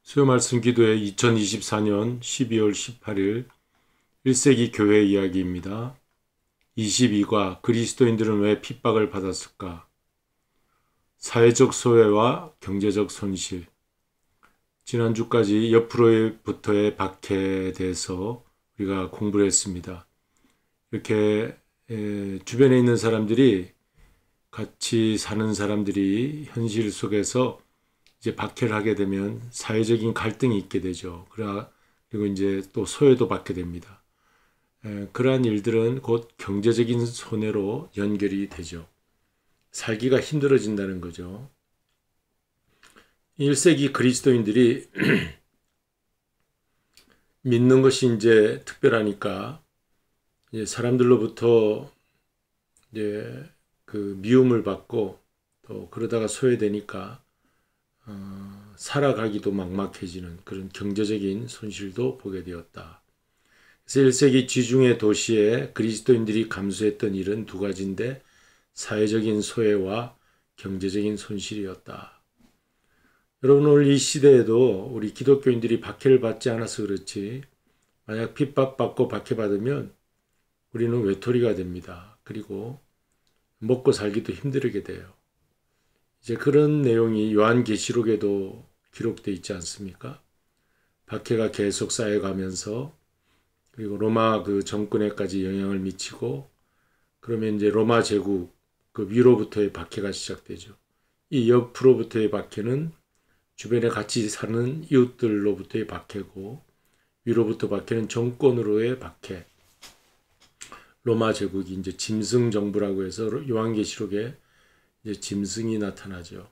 수요 말씀 기도회 2024년 12월 18일 1세기 교회 이야기입니다. 22과 그리스도인들은 왜 핍박을 받았을까? 사회적 소외와 경제적 손실. 지난주까지 옆으로부터의 박해에 대해서 우리가 공부를 했습니다. 이렇게 주변에 있는 사람들이, 같이 사는 사람들이 현실 속에서 이제 박해를 하게 되면 사회적인 갈등이 있게 되죠. 그리고 이제 또 소외도 받게 됩니다. 그러한 일들은 곧 경제적인 손해로 연결이 되죠. 살기가 힘들어진다는 거죠. 1세기 그리스도인들이 믿는 것이 이제 특별하니까 이제 사람들로부터 이제 그 미움을 받고 또 그러다가 소외되니까 살아가기도 막막해지는 그런 경제적인 손실도 보게 되었다. 그래서 1세기 지중해 도시에 그리스도인들이 감수했던 일은 두 가지인데 사회적인 소외와 경제적인 손실이었다. 여러분, 오늘 이 시대에도 우리 기독교인들이 박해를 받지 않아서 그렇지, 만약 핍박받고 박해받으면 우리는 외톨이가 됩니다. 그리고 먹고 살기도 힘들게 돼요. 이제 그런 내용이 요한계시록에도 기록되어 있지 않습니까? 박해가 계속 쌓여가면서 그리고 로마 그 정권에까지 영향을 미치고, 그러면 이제 로마 제국 그 위로부터의 박해가 시작되죠. 이 옆으로부터의 박해는 주변에 같이 사는 이웃들로부터의 박해고, 위로부터 박해는 정권으로의 박해. 로마 제국이 이제 짐승 정부라고 해서 요한계시록에 이제 짐승이 나타나죠.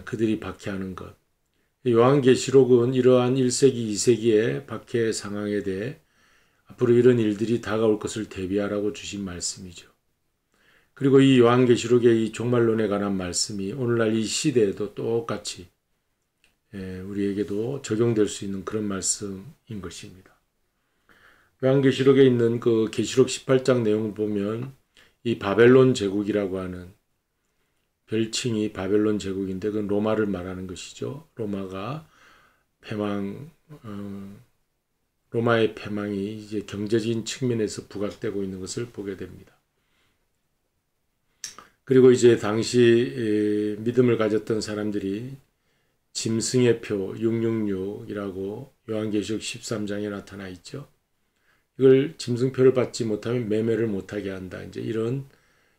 그들이 박해하는 것. 요한계시록은 이러한 1세기, 2세기의 박해 상황에 대해 앞으로 이런 일들이 다가올 것을 대비하라고 주신 말씀이죠. 그리고 이 요한계시록의 이 종말론에 관한 말씀이 오늘날 이 시대에도 똑같이 우리에게도 적용될 수 있는 그런 말씀인 것입니다. 요한계시록에 있는 그 계시록 18장 내용을 보면 이 바벨론 제국이라고 하는 별칭이 바벨론 제국인데 그건 로마를 말하는 것이죠. 로마의 패망이 이제 경제적인 측면에서 부각되고 있는 것을 보게 됩니다. 그리고 이제 당시 믿음을 가졌던 사람들이 짐승의 표 666이라고 요한계시록 13장에 나타나 있죠. 이걸 짐승표를 받지 못하면 매매를 못하게 한다. 이제 이런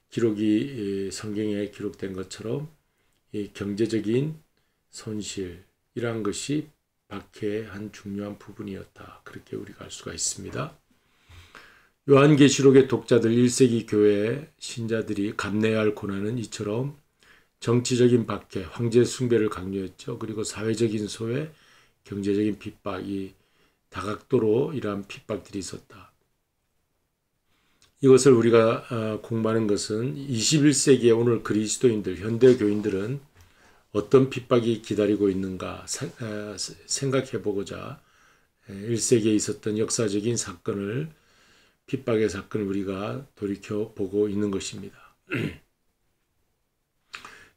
기록이 성경에 기록된 것처럼 이 경제적인 손실이란 것이 박해의 한 중요한 부분이었다. 그렇게 우리가 알 수가 있습니다. 요한계시록의 독자들 1세기 교회 신자들이 감내해야 할 고난은 이처럼 정치적인 박해, 황제 숭배를 강요했죠. 그리고 사회적인 소외, 경제적인 핍박이 다각도로 이러한 핍박들이 있었다. 이것을 우리가 공부하는 것은 21세기의 오늘 그리스도인들, 현대 교인들은 어떤 핍박이 기다리고 있는가 생각해 보고자 1세기에 있었던 역사적인 사건을, 핍박의 사건을 우리가 돌이켜 보고 있는 것입니다.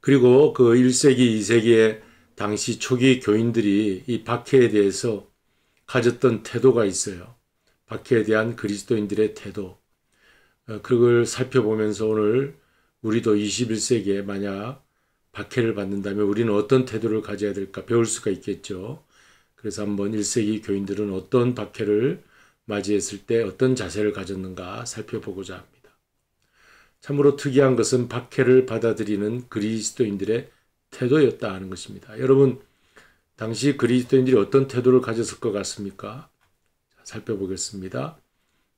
그리고 그 1세기, 2세기의 당시 초기 교인들이 이 박해에 대해서 가졌던 태도가 있어요. 박해에 대한 그리스도인들의 태도. 그걸 살펴보면서 오늘 우리도 21세기에 만약 박해를 받는다면 우리는 어떤 태도를 가져야 될까 배울 수가 있겠죠. 그래서 한번 1세기 교인들은 어떤 박해를 맞이했을 때 어떤 자세를 가졌는가 살펴보고자 합니다. 참으로 특이한 것은 박해를 받아들이는 그리스도인들의 태도였다 하는 것입니다. 여러분, 당시 그리스도인들이 어떤 태도를 가졌을 것 같습니까? 살펴보겠습니다.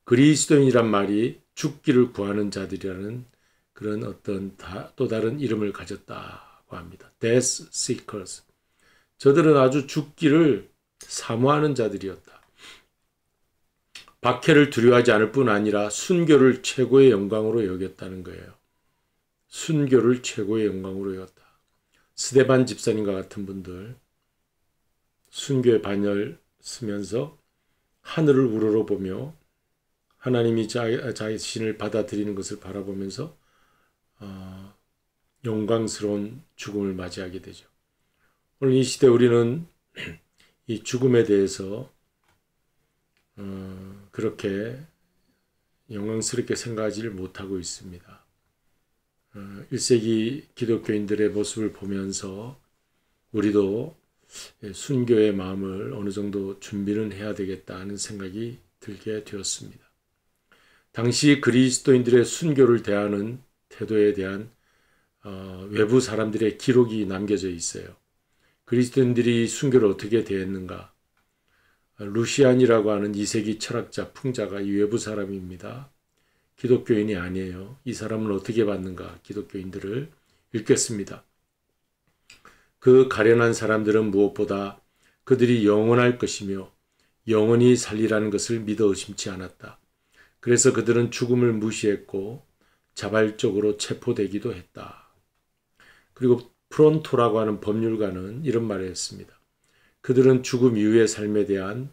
그리스도인이란 말이 죽기를 구하는 자들이라는 그런 어떤 또 다른 이름을 가졌다고 합니다. Death Seekers. 저들은 아주 죽기를 사모하는 자들이었다. 박해를 두려워하지 않을 뿐 아니라 순교를 최고의 영광으로 여겼다는 거예요. 순교를 최고의 영광으로 여겼다. 스데반 집사님과 같은 분들 순교의 반열 쓰면서 하늘을 우러러보며 하나님이 자신을 받아들이는 것을 바라보면서 영광스러운 죽음을 맞이하게 되죠. 오늘 이 시대 우리는 이 죽음에 대해서 그렇게 영광스럽게 생각하지를 못하고 있습니다. 1세기 기독교인들의 모습을 보면서 우리도 순교의 마음을 어느 정도 준비는 해야 되겠다는 생각이 들게 되었습니다. 당시 그리스도인들의 순교를 대하는 태도에 대한 외부 사람들의 기록이 남겨져 있어요. 그리스도인들이 순교를 어떻게 대했는가? 루시안이라고 하는 2세기 철학자, 풍자가 이 외부 사람입니다. 기독교인이 아니에요. 이 사람은 어떻게 봤는가? 기독교인들을 읽겠습니다. 그 가련한 사람들은 무엇보다 그들이 영원할 것이며 영원히 살리라는 것을 믿어 의심치 않았다. 그래서 그들은 죽음을 무시했고 자발적으로 체포되기도 했다. 그리고 프론토라고 하는 법률가는 이런 말을 했습니다. 그들은 죽음 이후의 삶에 대한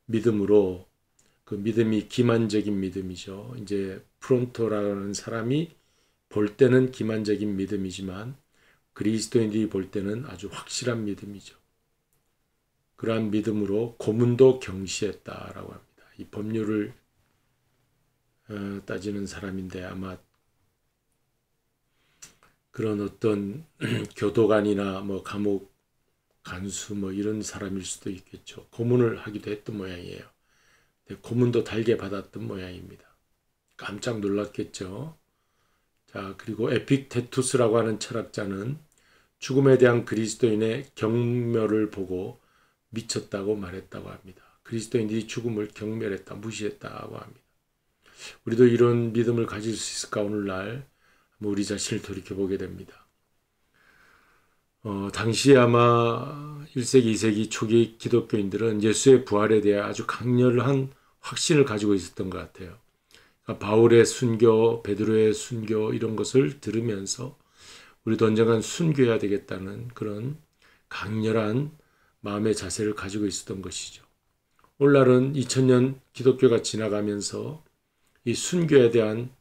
믿음으로, 그 믿음이 기만적인 믿음이죠. 이제 프론토라는 사람이 볼 때는 기만적인 믿음이지만 그리스도인들이 볼 때는 아주 확실한 믿음이죠. 그러한 믿음으로 고문도 경시했다라고 합니다. 이 법률을 따지는 사람인데 아마 그런 어떤 교도관이나 뭐 감옥 간수 뭐 이런 사람일 수도 있겠죠. 고문을 하기도 했던 모양이에요. 고문도 달게 받았던 모양입니다. 깜짝 놀랐겠죠. 자, 그리고 에픽테투스라고 하는 철학자는 죽음에 대한 그리스도인의 경멸을 보고 미쳤다고 말했다고 합니다. 그리스도인들이 죽음을 경멸했다, 무시했다고 합니다. 우리도 이런 믿음을 가질 수 있을까? 오늘날 우리 자신을 돌이켜보게 됩니다. 당시에 아마 1세기, 2세기 초기 기독교인들은 예수의 부활에 대해 아주 강렬한 확신을 가지고 있었던 것 같아요. 그러니까 바울의 순교, 베드로의 순교 이런 것을 들으면서 우리도 언젠간 순교해야 되겠다는 그런 강렬한 마음의 자세를 가지고 있었던 것이죠. 오늘날은 2000년 기독교가 지나가면서 이 순교에 대한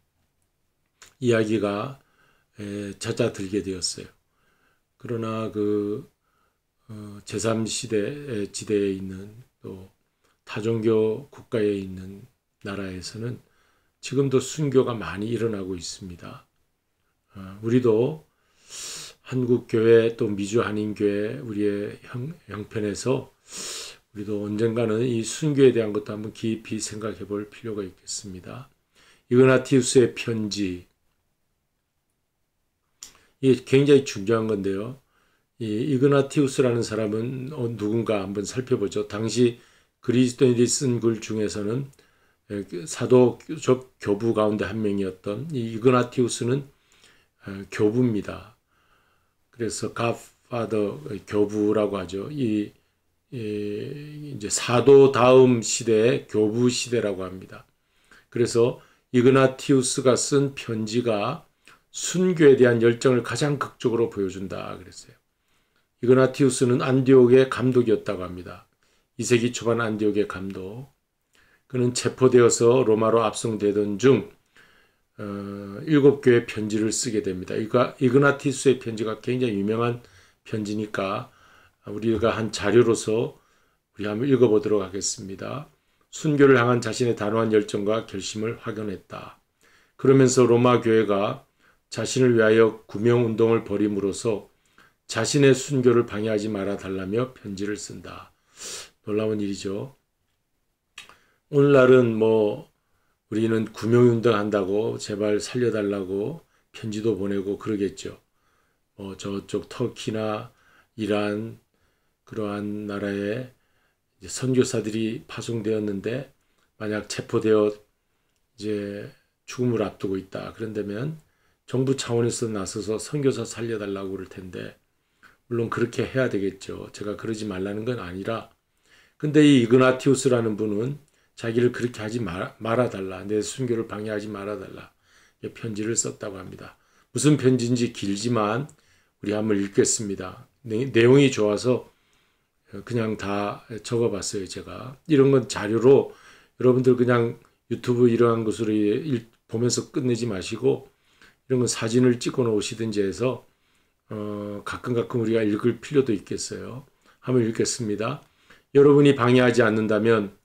이야기가 잦아들게 되었어요. 그러나 그 제3시대 지대에 있는 또 타종교 국가에 있는 나라에서는 지금도 순교가 많이 일어나고 있습니다. 우리도 한국교회 또 미주한인교회 우리의 형편에서 우리도 언젠가는 이 순교에 대한 것도 한번 깊이 생각해 볼 필요가 있겠습니다. 이그나티우스의 편지, 이게 굉장히 중요한 건데요. 이 이그나티우스라는 사람은 누군가 한번 살펴보죠. 당시 그리스도인들이 쓴 글 중에서는 사도적 교부 가운데 한 명이었던 이 이그나티우스는 교부입니다. 그래서 godfather 교부라고 하죠. 이제 사도 다음 시대의 교부 시대라고 합니다. 그래서 이그나티우스가 쓴 편지가 순교에 대한 열정을 가장 극적으로 보여준다 그랬어요. 이그나티우스는 안디옥의 감독이었다고 합니다. 2세기 초반 안디옥의 감독. 그는 체포되어서 로마로 압송되던 중 7개의 편지를 쓰게 됩니다. 이그나티우스의 편지가 굉장히 유명한 편지니까 우리가 한 자료로서 우리 한번 읽어보도록 하겠습니다. 순교를 향한 자신의 단호한 열정과 결심을 확인했다. 그러면서 로마 교회가 자신을 위하여 구명운동을 벌임으로써 자신의 순교를 방해하지 말아달라며 편지를 쓴다. 놀라운 일이죠. 오늘날은 우리는 구명운동 한다고 제발 살려달라고 편지도 보내고 그러겠죠. 저쪽 터키나 이란 그러한 나라에 이제 선교사들이 파송되었는데 만약 체포되어 이제 죽음을 앞두고 있다. 그런다면 정부 차원에서 나서서 선교사 살려달라고 그럴 텐데 물론 그렇게 해야 되겠죠. 제가 그러지 말라는 건 아니라 근데 이 이그나티우스라는 분은 자기를 그렇게 하지 말아달라. 내 순교를 방해하지 말아달라. 편지를 썼다고 합니다. 무슨 편지인지 길지만 우리 한번 읽겠습니다. 내용이 좋아서 그냥 다 적어봤어요. 제가. 이런 건 자료로 여러분들 그냥 유튜브 이러한 것으로 보면서 끝내지 마시고 이런 건 사진을 찍어 놓으시든지 해서 가끔 우리가 읽을 필요도 있겠어요. 한번 읽겠습니다. 여러분이 방해하지 않는다면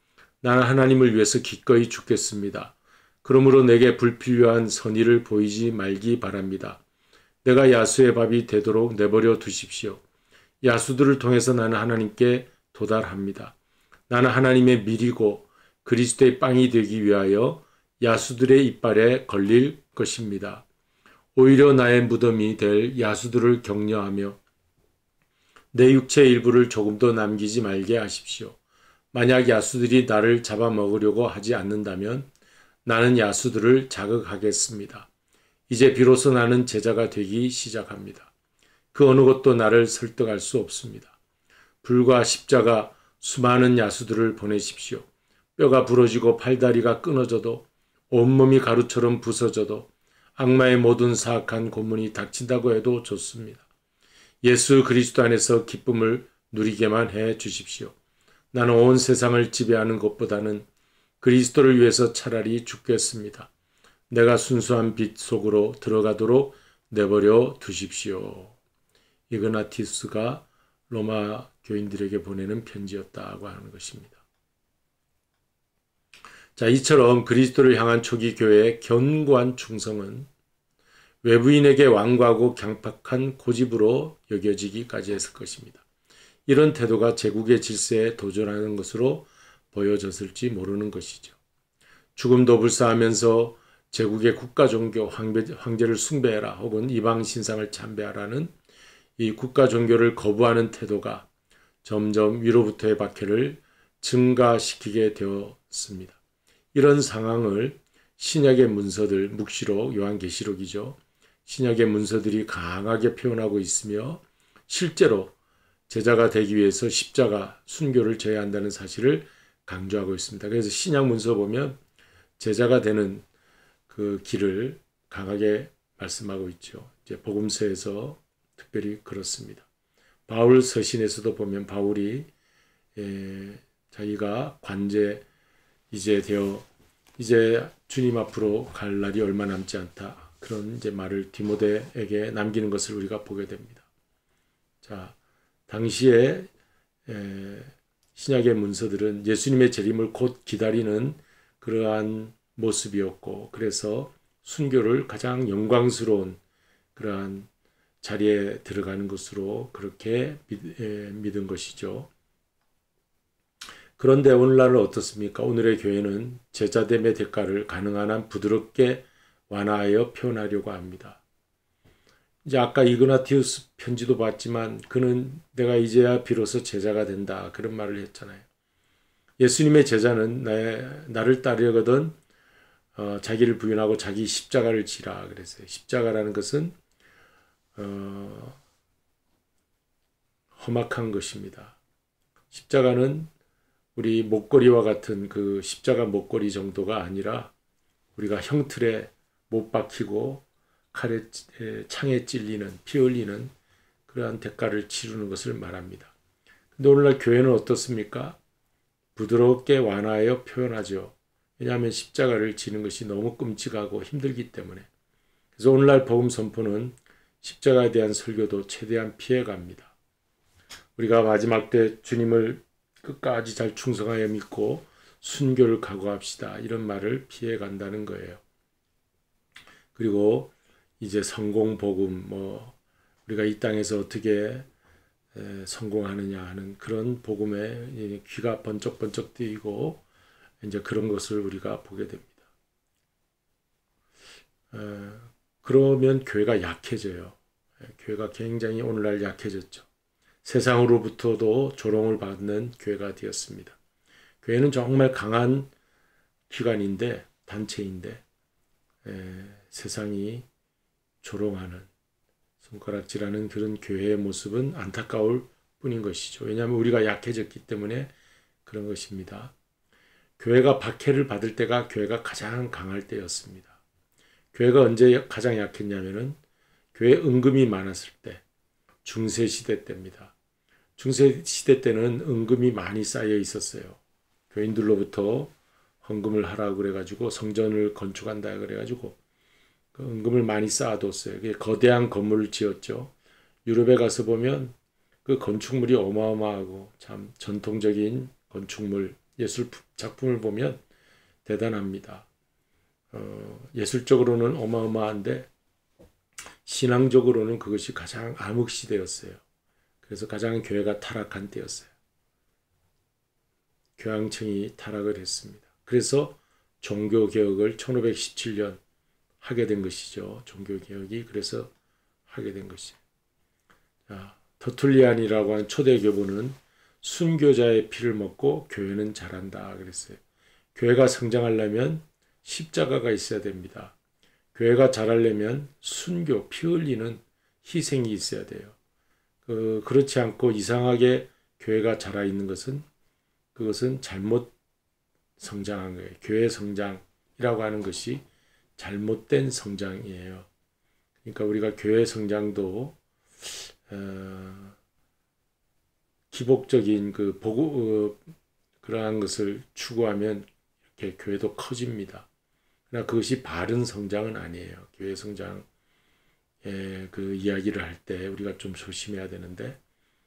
나는 하나님을 위해서 기꺼이 죽겠습니다. 그러므로 내게 불필요한 선의를 보이지 말기 바랍니다. 내가 야수의 밥이 되도록 내버려 두십시오. 야수들을 통해서 나는 하나님께 도달합니다. 나는 하나님의 밀이고 그리스도의 빵이 되기 위하여 야수들의 이빨에 걸릴 것입니다. 오히려 나의 무덤이 될 야수들을 격려하며 내 육체의 일부를 조금도 남기지 말게 하십시오. 만약 야수들이 나를 잡아먹으려고 하지 않는다면 나는 야수들을 자극하겠습니다. 이제 비로소 나는 제자가 되기 시작합니다. 그 어느 것도 나를 설득할 수 없습니다. 불과 십자가 수많은 야수들을 보내십시오. 뼈가 부러지고 팔다리가 끊어져도 온몸이 가루처럼 부서져도 악마의 모든 사악한 고문이 닥친다고 해도 좋습니다. 예수 그리스도 안에서 기쁨을 누리게만 해 주십시오. 나는 온 세상을 지배하는 것보다는 그리스도를 위해서 차라리 죽겠습니다. 내가 순수한 빛 속으로 들어가도록 내버려 두십시오. 이그나티우스가 로마 교인들에게 보내는 편지였다고 하는 것입니다. 자, 이처럼 그리스도를 향한 초기 교회의 견고한 충성은 외부인에게 완고하고 강팍한 고집으로 여겨지기까지 했을 것입니다. 이런 태도가 제국의 질서에 도전하는 것으로 보여졌을지 모르는 것이죠. 죽음도 불사하면서 제국의 국가 종교 황제를 숭배해라 혹은 이방 신상을 참배하라는 이 국가 종교를 거부하는 태도가 점점 위로부터의 박해를 증가시키게 되었습니다. 이런 상황을 신약의 문서들, 묵시록, 요한계시록이죠. 신약의 문서들이 강하게 표현하고 있으며 실제로 제자가 되기 위해서 십자가, 순교를 져야 한다는 사실을 강조하고 있습니다. 그래서 신약 문서 보면 제자가 되는 그 길을 강하게 말씀하고 있죠. 이제 복음서에서 특별히 그렇습니다. 바울 서신에서도 보면 바울이 자기가 관제 이제 주님 앞으로 갈 날이 얼마 남지 않다. 그런 이제 말을 디모데에게 남기는 것을 우리가 보게 됩니다. 자, 당시에 신약의 문서들은 예수님의 재림을 곧 기다리는 그러한 모습이었고, 그래서 순교를 가장 영광스러운 그러한 자리에 들어가는 것으로 그렇게 믿은 것이죠. 그런데 오늘날은 어떻습니까? 오늘의 교회는 제자됨의 대가를 가능한 한 부드럽게 완화하여 표현하려고 합니다. 이제 아까 이그나티우스 편지도 봤지만 그는 내가 이제야 비로소 제자가 된다 그런 말을 했잖아요. 예수님의 제자는 나를 따르거든 자기를 부인하고 자기 십자가를 지라 그랬어요. 십자가라는 것은 험악한 것입니다. 십자가는 우리 목걸이와 같은 그 십자가 목걸이 정도가 아니라 우리가 형틀에 못 박히고 창에 찔리는 피 흘리는 그러한 대가를 치르는 것을 말합니다. 근데 오늘날 교회는 어떻습니까? 부드럽게 완화하여 표현하죠. 왜냐하면 십자가를 지는 것이 너무 끔찍하고 힘들기 때문에. 그래서 오늘날 복음 선포는 십자가에 대한 설교도 최대한 피해갑니다. 우리가 마지막 때 주님을 끝까지 잘 충성하여 믿고 순교를 각오합시다. 이런 말을 피해간다는 거예요. 그리고 이제 성공복음, 우리가 이 땅에서 어떻게 성공하느냐 하는 그런 복음에 귀가 번쩍번쩍 뜨이고 이제 그런 것을 우리가 보게 됩니다. 그러면 교회가 약해져요. 교회가 굉장히 오늘날 약해졌죠. 세상으로부터도 조롱을 받는 교회가 되었습니다. 교회는 정말 강한 기관인데, 단체인데 세상이 조롱하는, 손가락질하는 그런 교회의 모습은 안타까울 뿐인 것이죠. 왜냐하면 우리가 약해졌기 때문에 그런 것입니다. 교회가 박해를 받을 때가 교회가 가장 강할 때였습니다. 교회가 언제 가장 약했냐면은 교회 은금이 많았을 때, 중세시대 때입니다. 중세시대 때는 은금이 많이 쌓여 있었어요. 교인들로부터 헌금을 하라고 그래가지고 성전을 건축한다 그래가지고 그 은금을 많이 쌓아뒀어요. 거대한 건물을 지었죠. 유럽에 가서 보면 그 건축물이 어마어마하고 참 전통적인 건축물, 예술 작품을 보면 대단합니다. 예술적으로는 어마어마한데 신앙적으로는 그것이 가장 암흑시대였어요. 그래서 가장 교회가 타락한 때였어요. 교황청이 타락을 했습니다. 그래서 종교개혁을 1517년 하게 된 것이죠. 종교개혁이 그래서 하게 된 것이에요. 자, 터툴리안이라고 하는 초대 교부는 순교자의 피를 먹고 교회는 자란다 그랬어요. 교회가 성장하려면 십자가가 있어야 됩니다. 교회가 자라려면 순교, 피 흘리는 희생이 있어야 돼요. 그렇지 않고 이상하게 교회가 자라 있는 것은 그것은 잘못 성장한 거예요. 교회 성장이라고 하는 것이 잘못된 성장이에요. 그러니까 우리가 교회 성장도 기복적인 그러한 것을 추구하면 이렇게 교회도 커집니다. 그러나 그것이 바른 성장은 아니에요. 교회 성장의 그 이야기를 할 때 우리가 좀 조심해야 되는데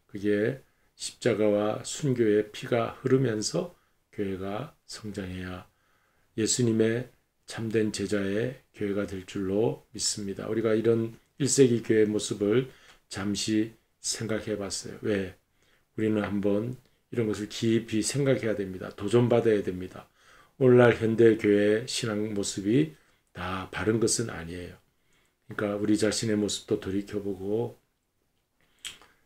그게 십자가와 순교의 피가 흐르면서 교회가 성장해야 예수님의 참된 제자의 교회가 될 줄로 믿습니다. 우리가 이런 1세기 교회의 모습을 잠시 생각해 봤어요. 왜? 우리는 한번 이런 것을 깊이 생각해야 됩니다. 도전받아야 됩니다. 오늘날 현대 교회의 신앙 모습이 다 바른 것은 아니에요. 그러니까 우리 자신의 모습도 돌이켜보고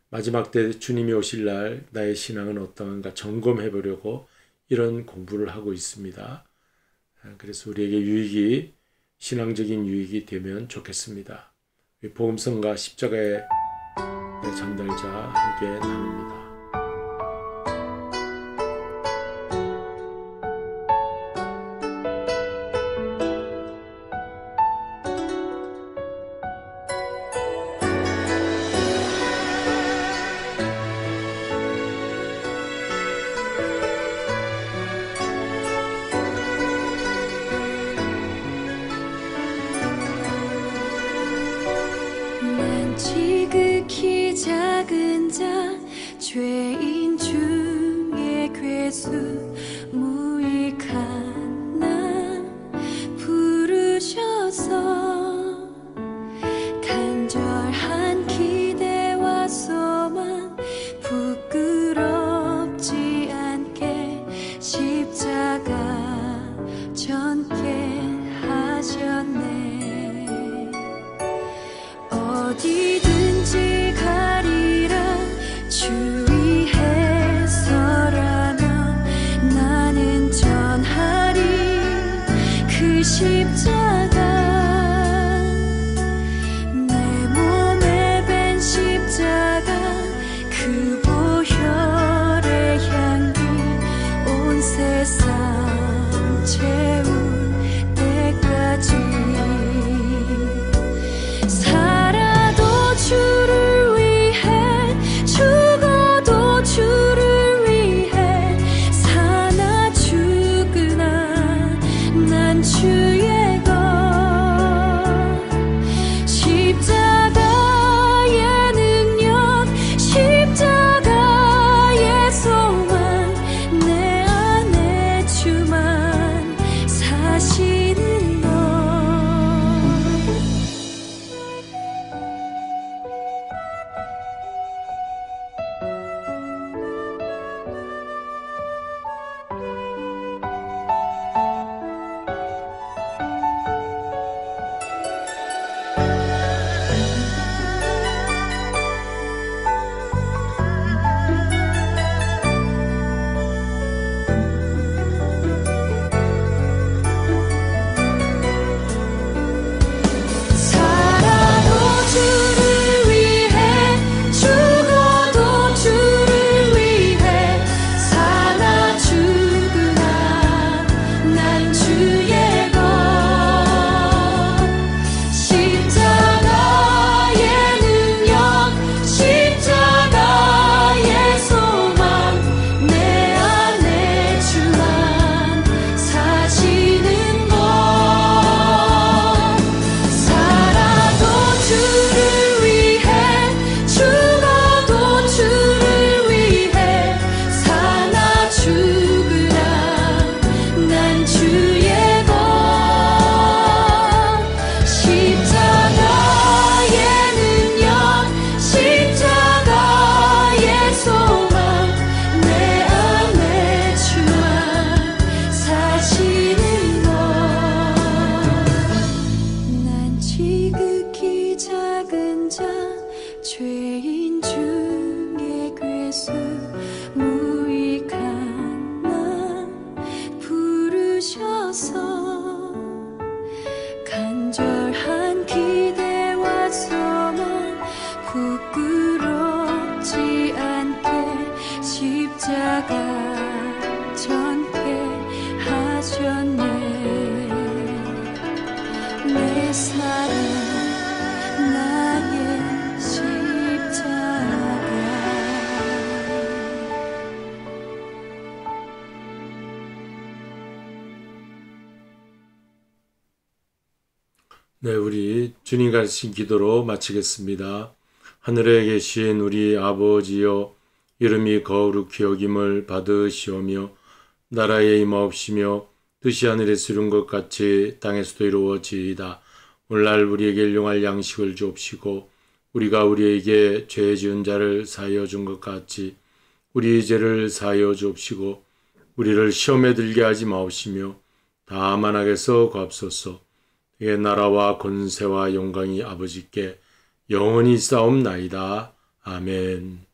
마지막 때 주님이 오실 날 나의 신앙은 어떠한가 점검해 보려고 이런 공부를 하고 있습니다. 그래서 우리에게 신앙적인 유익이 되면 좋겠습니다. 복음성과 십자가의 전달자 함께 나눕니다. 지극히 작은 자 죄인 중에 괴수 무익한 나 부르셔서 간절한 기대와 소망 부끄럽지 않게 십자가 전게 하셨네. 어디든지 가리라 주 위에 서라면 나는 전하리 그 십자가 내 몸에 밴 십자가 그 보혈의 향기 온 세상 채울 때까지 주를 위해 죽어도 주를 위해 사나 죽으나 난 주의 것 십자가 전폐하셨네. 내 사랑 나의 십자가. 네, 우리 주님 가르친 기도로 마치겠습니다. 하늘에 계신 우리 아버지여, 이름이 거룩히 여김을 받으시오며 나라에 임하옵시며 뜻이 하늘에서 이룬 것 같이 땅에서도 이루어지이다. 오늘날 우리에게 일용할 양식을 주옵시고 우리가 우리에게 죄 지은 자를 사하여 준 것 같이 우리의 죄를 사하여 주옵시고 우리를 시험에 들게 하지 마옵시며 다만 악에서 구하옵소서. 의 나라와 권세와 영광이 아버지께 영원히 싸움나이다. 아멘.